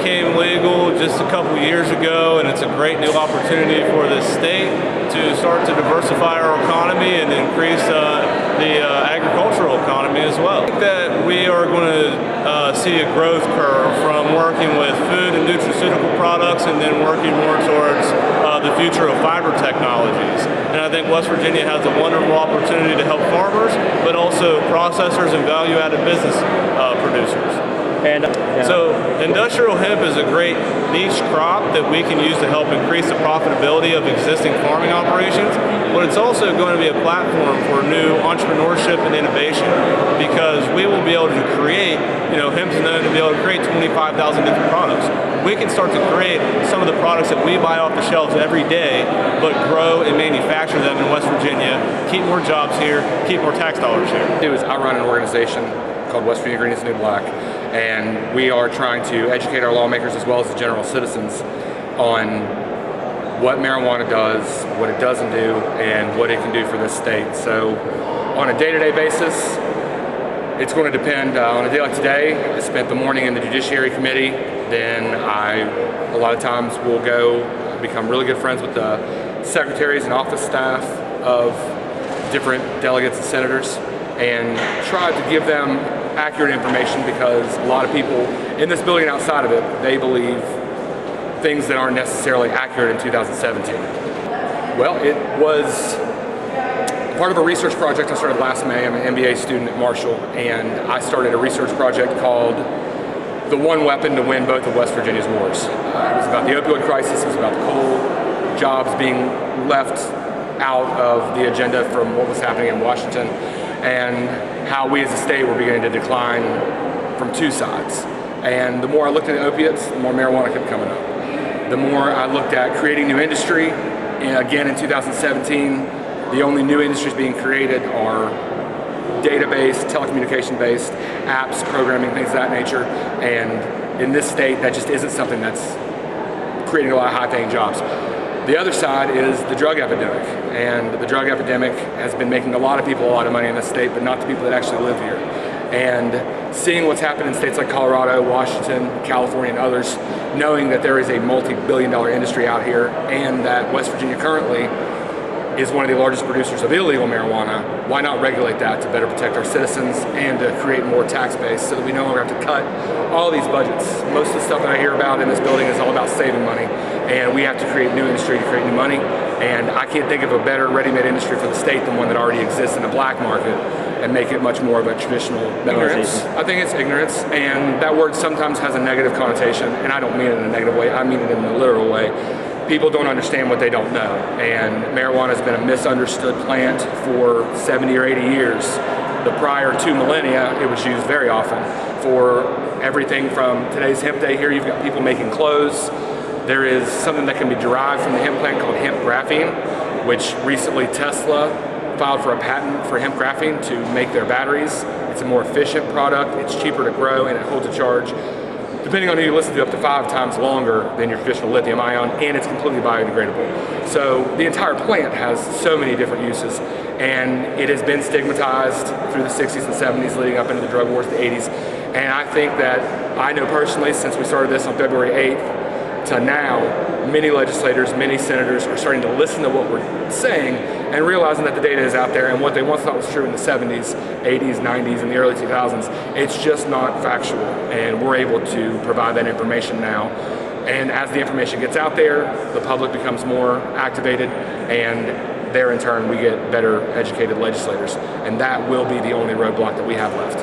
became legal just a couple years ago, and it's a great new opportunity for the state to start to diversify our economy and increase the agricultural economy as well. I think that we are going to see a growth curve from working with food and nutraceutical products and then working more towards the future of fiber technologies. And I think West Virginia has a wonderful opportunity to help farmers, but also processors and value-added business producers. So industrial hemp is a great niche crop that we can use to help increase the profitability of existing farming operations, but it's also going to be a platform for new entrepreneurship and innovation, because we will be able to create, hemp is known to be able to create 25,000 different products. We can start to create some of the products that we buy off the shelves every day, but grow and manufacture them in West Virginia, keep more jobs here, keep more tax dollars here. I run an organization called West Virginia Green is the New Black, and we are trying to educate our lawmakers as well as the general citizens on what marijuana does, what it doesn't do, and what it can do for this state. So on a day-to-day basis, it's going to depend. On a day like today, I spent the morning in the Judiciary Committee. Then a lot of times will go become really good friends with the secretaries and office staff of different delegates and senators, and try to give them accurate information, because a lot of people in this building and outside of it, they believe things that aren't necessarily accurate in 2017. Well, it was part of a research project I started last May. I'm an MBA student at Marshall, and I started a research project called The One Weapon to Win Both of West Virginia's Wars. It was about the opioid crisis, it was about the coal jobs being left out of the agenda from what was happening in Washington, and how we as a state were beginning to decline from two sides. And the more I looked at opiates, the more marijuana kept coming up. The more I looked at creating new industry, and again in 2017, the only new industries being created are data-based, telecommunication-based, apps, programming, things of that nature. And in this state, that just isn't something that's creating a lot of high-paying jobs. The other side is the drug epidemic, and the drug epidemic has been making a lot of people a lot of money in this state, but not the people that actually live here. And seeing what's happened in states like Colorado, Washington, California, and others, knowing that there is a multi-billion-dollar industry out here, and that West Virginia currently is one of the largest producers of illegal marijuana, why not regulate that to better protect our citizens and to create more tax base so that we no longer have to cut all these budgets. Most of the stuff that I hear about in this building is all about saving money, and we have to create new industry to create new money. And I can't think of a better ready-made industry for the state than one that already exists in the black market, and make it much more of a traditional ignorance. I think it's ignorance, and that word sometimes has a negative connotation, and I don't mean it in a negative way, I mean it in a literal way. People don't understand what they don't know, and marijuana has been a misunderstood plant for 70 or 80 years. The prior 2 millennia, it was used very often for everything from today's hemp day here. You've got people making clothes. There is something that can be derived from the hemp plant called hemp graphene, which recently Tesla filed for a patent for hemp graphene to make their batteries. It's a more efficient product, it's cheaper to grow, and it holds a charge, depending on who you listen to, up to 5 times longer than your traditional lithium ion, and it's completely biodegradable. So the entire plant has so many different uses, and it has been stigmatized through the 60s and 70s, leading up into the drug wars of the 80s. And I think that, I know personally, since we started this on February 8th, to now, many legislators, many senators are starting to listen to what we're saying and realizing that the data is out there, and what they once thought was true in the 70s, 80s, 90s, and the early 2000s, it's just not factual, and we're able to provide that information now. And as the information gets out there, the public becomes more activated, and there in turn we get better educated legislators, and that will be the only roadblock that we have left.